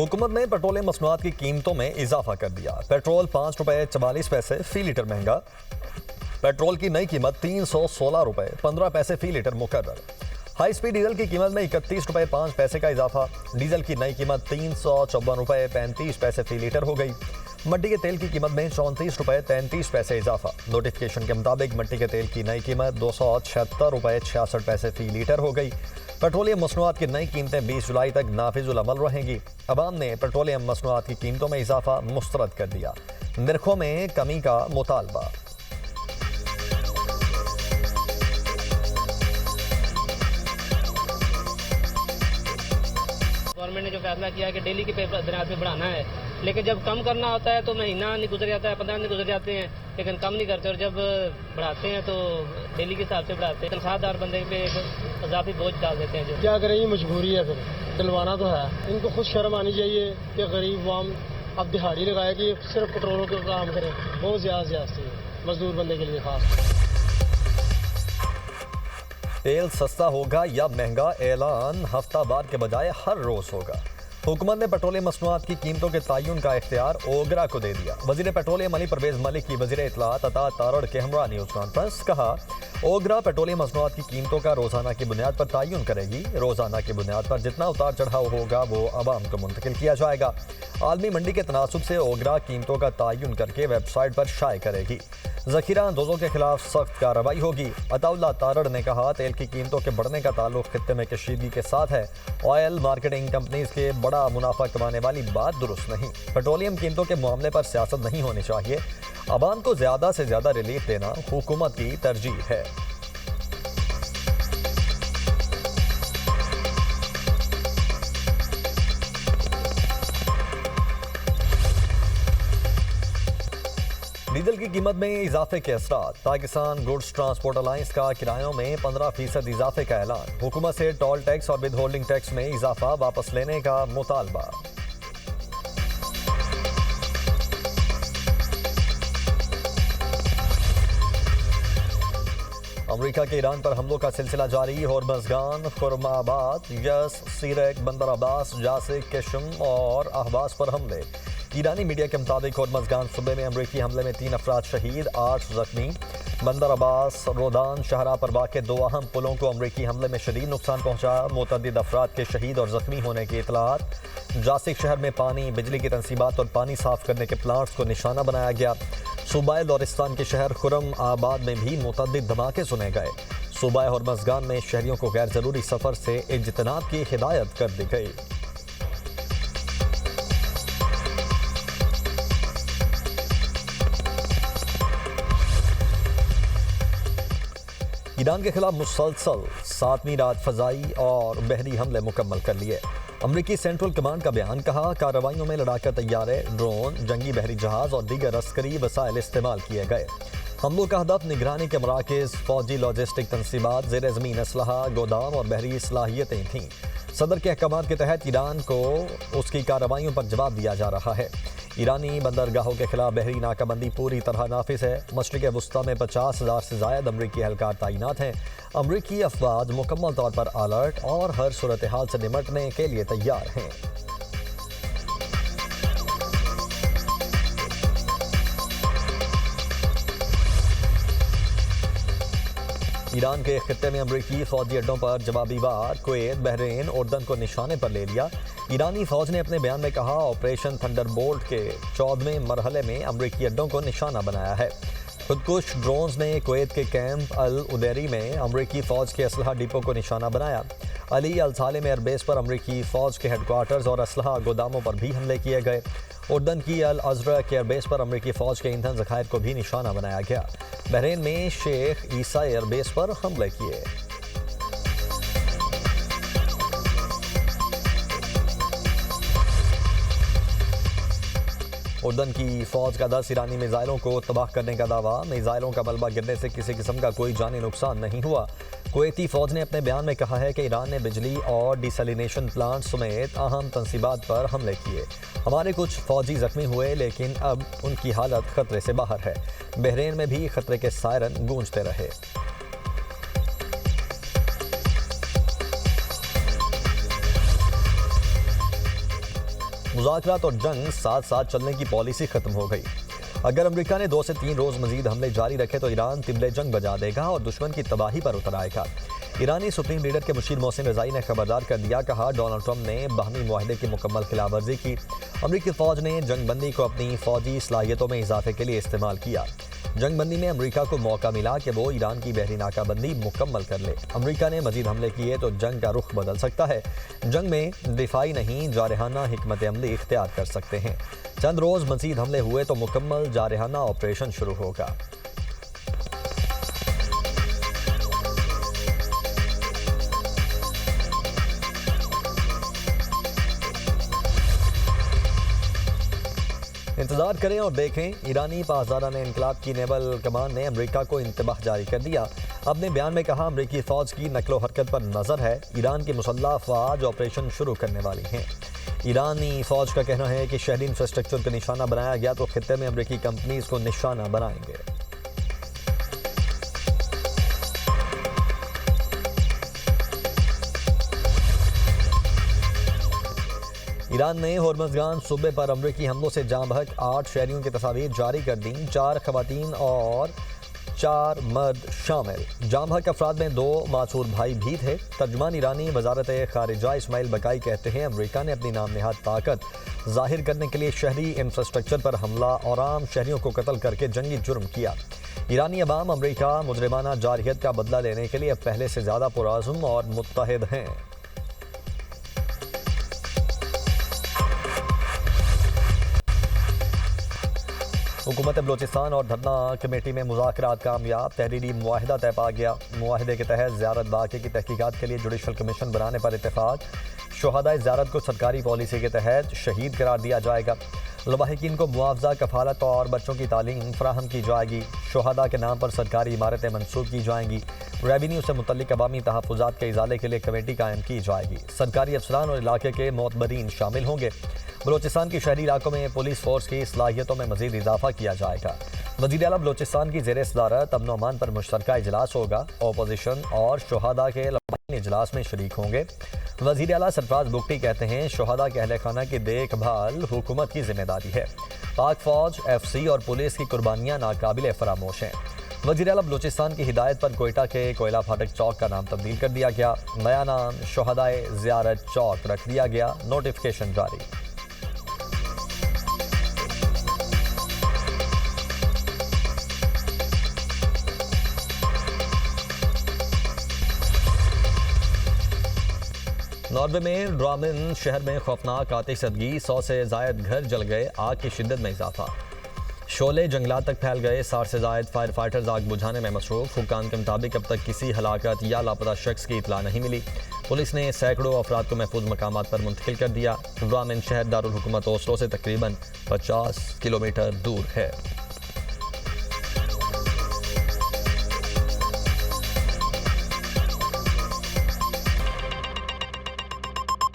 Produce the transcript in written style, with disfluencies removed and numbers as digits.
हुकूमत ने पेट्रोलियम मसनूआत की कीमतों में इजाफा कर दिया। पेट्रोल 5 रुपये 44 पैसे फी लीटर महंगा। पेट्रोल की नई कीमत 316 रुपये 15 पैसे फी लीटर मुकर्रर। हाई स्पीड डीजल की कीमत में 31 रुपये 5 पैसे का इजाफा। डीजल की नई कीमत 354 रुपये 35 पैसे फी लीटर हो गई। मट्टी के तेल की कीमत में 34 रुपये 33 पैसे इजाफा। नोटिफिकेशन के मुताबिक मट्टी के तेल की नई कीमत 276 रुपये 66 पैसे फी लीटर हो गई। पेट्रोलियम मसनूआत की नई कीमतें 20 जुलाई तक नाफिजुल अमल रहेंगी। अवाम ने पेट्रोलियम मसनूआत की कीमतों में इजाफा मुस्तरद कर दिया। निर्खों में कमी का मुतालबा। गवर्नमेंट ने जो फैसला किया है कि डेली के दराज में बढ़ाना है, लेकिन जब कम करना होता है तो महीना नहीं गुजर जाता है, 15 दिन गुजर जाते हैं, लेकिन कम नहीं करते। और जब बढ़ाते हैं तो डेली के हिसाब से बढ़ाते हैं। तनख्वाहदार बंदे पे एक इजाफी बोझ डाल देते हैं। जो क्या करें, ये मजबूरी है, फिर दिलवाना तो है। इनको खुद शर्म आनी चाहिए कि गरीब वाम अब दिहाड़ी लगाए कि सिर्फ पेट्रोलों का काम करें। बहुत ज़्यादा है मजदूर बंदे के लिए खास। तेल सस्ता होगा या महंगा, ऐलान हफ्तावार के बजाय हर रोज होगा। हुकूमत ने पेट्रोलियम मसनूआत की कीमतों के तयन का इख्तियार ओगरा को दे दिया। वजीर पेट्रोलियम अली परवेज मलिक की वजीर इत्तलात अता तारड़ के हमरा न्यूज़ कॉन्फ्रेंस। कहा, ओगरा पेट्रोलियम मसनूआत की कीमतों का रोजाना की बुनियाद पर तयन करेगी। रोजाना की बुनियाद पर जितना उतार चढ़ाव होगा वो आवाम को मुंतकिल किया जाएगा। आलमी मंडी के तनासुब से ओगरा कीमतों का तयन करके वेबसाइट पर शाये करेगी। जखीरा अंदोजों के खिलाफ सख्त कार्रवाई होगी। अताउल्लाह तारड़ ने कहा, तेल की कीमतों के बढ़ने का ताल्लुक खित्ते में कशीदगी के साथ है। ऑयल मार्केटिंग कंपनीज के बड़ा मुनाफा कमाने वाली बात दुरुस्त नहीं। पेट्रोलियम कीमतों के मामले पर सियासत नहीं होनी चाहिए। अवाम को ज्यादा से ज्यादा रिलीफ देना हुकूमत की तरजीह है। डीजल की कीमत में इजाफे के असरात। पाकिस्तान गुड्स ट्रांसपोर्ट अलायंस का किरायों में 15% इजाफे का ऐलान। हुकूमत से टोल टैक्स और विद होल्डिंग टैक्स में इजाफा वापस लेने का मुतालबा। अमेरिका के ईरान पर हमलों का सिलसिला जारी। होर्मज़गान, खुरमाबाद, यस, सीरक, बंदर अब्बास, जासिक, केशम और अहबास पर हमले। ईरानी मीडिया के मुताबिक होर्मज़गान सूबे में अमरीकी हमले में 3 अफराद शहीद, 8 जख्मी। बंदर अब्बास रोदान शहरा पर वाक़ 2 अहम पुलों को अमरीकी हमले में शदीद नुकसान पहुंचा। मुतअद्दिद अफराद के शहीद और जख्मी होने की इतलात। जासिक शहर में पानी, बिजली की तनसीबात और पानी साफ करने के प्लांट्स को निशाना बनाया गया। सूबाए लोरिस्तान के शहर खुरम आबाद में भी मुतअद्दिद धमाके सुने गए। सूबाए होर्मज़गान में शहरियों को गैर ज़रूरी सफ़र से इज्तनाब की हिदायत कर दी गई। ईरान के खिलाफ मुसलसल 7वीं रात फ़ज़ाई और बहरी हमले मुकम्मल कर लिए। अमरीकी सेंट्रल कमांड का बयान। कहा, कार्रवाइयों में लड़ाका तैयारे, ड्रोन, जंगी बहरी जहाज़ और दीगर अस्करी वसाइल इस्तेमाल किए गए। हमलों का हदफ निगरानी के मराकज़, फौजी लॉजिस्टिक तनसीबात, ज़ेर ज़मीन असलहा, गोदाम और बहरी सलाहियतें थीं। सदर के अहकामात के तहत ईरान को उसकी कार्रवाइयों पर जवाब दिया जा रहा है। ईरानी बंदरगाहों के खिलाफ बहरी नाकाबंदी पूरी तरह नाफिज है। मशरिक़ वुस्ता में 50,000 से ज़ायद अमरीकी एहलकार तैनात हैं। अमरीकी अफवाज मुकम्मल तौर पर अलर्ट और हर सूरत हाल से निमटने के लिए तैयार हैं। ईरान के खित्ते में अमरीकी फौजी अड्डों पर जवाबी वार। कुवैत, बहरीन, उर्दन को निशाने पर ले लिया। ईरानी फौज ने अपने बयान में कहा, ऑपरेशन थंडरबोल्ट के 14वें मरहले में अमरीकी अड्डों को निशाना बनाया है। खुदकुश ड्रोन्स ने कुवैत के कैंप अल उदैरी में अमरीकी फौज के असलहा डिपो को निशाना बनाया। अली अल सालेम एयरबेस पर अमरीकी फौज के हेडक्वार्टर्स और असलहा गोदामों पर भी हमले किए गए। उर्दन की अल अजरक एयरबेस पर अमरीकी फौज के ईंधन ज़खायर को भी निशाना बनाया गया। बहरीन में शेख ईसा एयरबेस पर हमले किए। उर्दन की फौज का 10 ईरानी मिसाइलों को तबाह करने का दावा। मिसाइलों का मलबा गिरने से किसी किस्म का कोई जानी नुकसान नहीं हुआ। कुवैती फौज ने अपने बयान में कहा है कि ईरान ने बिजली और डिसलिनेशन प्लांट समेत अहम तनसीबात पर हमले किए। हमारे कुछ फौजी जख्मी हुए, लेकिन अब उनकी हालत खतरे से बाहर है। बहरीन में भी खतरे के सायरन गूंजते रहे। मुज़ाकरात और जंग साथ साथ चलने की पॉलिसी खत्म हो गई। अगर अमेरिका ने 2 से 3 रोज मजीद हमले जारी रखे तो ईरान तिबले जंग बजा देगा और दुश्मन की तबाही पर उतर आएगा। ईरानी सुप्रीम लीडर के मुशीर मोहसिन रज़ाई ने खबरदार कर दिया, कहा डोनाल्ड ट्रंप ने बाहमी मुआहदे की मुकम्मल खिलाफवर्जी की। अमरीकी फौज ने जंगबंदी को अपनी फौजी सलाहियतों में इजाफे के लिए इस्तेमाल किया। जंगबंदी में अमरीका को मौका मिला कि वो ईरान की बहरी नाकाबंदी मुकम्मल कर ले। अमरीका ने मजीद हमले किए तो जंग का रुख बदल सकता है। जंग में दिफाई नहीं जारहाना हिकमत अमली इख्तियार कर सकते हैं। चंद रोज मजीद हमले हुए तो मुकम्मल जारहाना ऑपरेशन शुरू होगा। इंतजार करें और देखें। ईरानी पासदारान इनकलाब की नेवल कमान ने अमेरिका को इंतबाह जारी कर दिया। अपने बयान में कहा, अमेरिकी फौज की नकलो हरकत पर नजर है। ईरान की मुसल्लह अफवाज ऑपरेशन शुरू करने वाली हैं। ईरानी फौज का कहना है कि शहरी इंफ्रास्ट्रक्चर को निशाना बनाया गया तो खित्ते में अमेरिकी कंपनीज को निशाना बनाएंगे। ईरान ने होर्मुज़गान सूबे पर अमरीकी हमलों से जाँ बहक 8 शहरियों की तस्वीर जारी कर दी। 4 खवातीन और 4 मर्द शामिल। जाँ बहक अफराद में 2 मासूर भाई भी थे। तर्जुमान ईरानी वजारत खारिजा इस्माइल बकाई कहते हैं, अमरीका ने अपनी नाम नहाद ताकत जाहिर करने के लिए शहरी इंफ्रास्ट्रक्चर पर हमला और आम शहरियों को कत्ल करके जंगी जुर्म किया। ईरानी अवाम अमरीका मुजरिमाना जारहियत का बदला लेने के लिए अब पहले से ज़्यादा पुरअज़्म और मुत्तहिद हैं। हुकूमत बलोचिस्तान और धरना कमेटी में मुज़ाकरात कामयाब। तहरीरी मुआहिदा तय पा गया। मुआहिदे के तहत ज़ियारत बाक़ी की तहकीकात के लिए जुडिशल कमीशन बनाने पर इत्तेफाक। शुहदाए ज़ियारत को सरकारी पॉलिसी के तहत शहीद करार दिया जाएगा। लवाहिकीन को मुआवजा, कफालत और बच्चों की तालीम फराहम की जाएगी। शुहदा के नाम पर सरकारी इमारतें मंसूब की जाएंगी। रेवेन्यू से मुतल्लिक अवामी तहफ़्फ़ुज़ात के इजाले के लिए कमेटी कायम की जाएगी। सरकारी अफसरान और इलाके के मोतबरीन शामिल होंगे। बलोचिस्तान की शहरी इलाकों में पुलिस फोर्स की सलाहियतों में मजीद इजाफा किया जाएगा। वज़ीर आला बलोचिस्तान की ज़ेर सदारत अमन अमान पर मुश्तरका इजलास होगा। अपोजिशन और शुहदा के लवाहिकीन इजलास में शरीक होंगे। वज़ीर आला सरफराज बुगटी कहते हैं, शुहदा के अहले खाना की देखभाल हुकूमत की जिम्मेदारी है। पाक फौज, FC और पुलिस की कुर्बानियाँ नाकाबिल फरामोश हैं। वज़ीर आला बलोचिस्तान की हिदायत पर कोयटा के कोयला फाटक चौक का नाम तब्दील कर दिया गया। नया नाम शुहदाए ज़ियारत चौक रख दिया गया। नोटिफिकेशन जारी। नॉर्वे में ड्रामिन शहर में खौफनाक आतिशज़दगी, 100 से ज़ायद घर जल गए। आग की शिद्दत में इजाफा। शोले जंगलात तक फैल गए। 60 से ज़ायद फायर फाइटर्स आग बुझाने में मसरूफ। हुक्काम के मुताबिक अब तक किसी हलाकत या लापता शख्स की इतला नहीं मिली। पुलिस ने सैकड़ों अफराद को महफूज मकामात पर मुंतकिल कर दिया। ड्रामिन शहर दारुल हुकूमत ओस्लो से तकरीबन 50 किलोमीटर दूर है।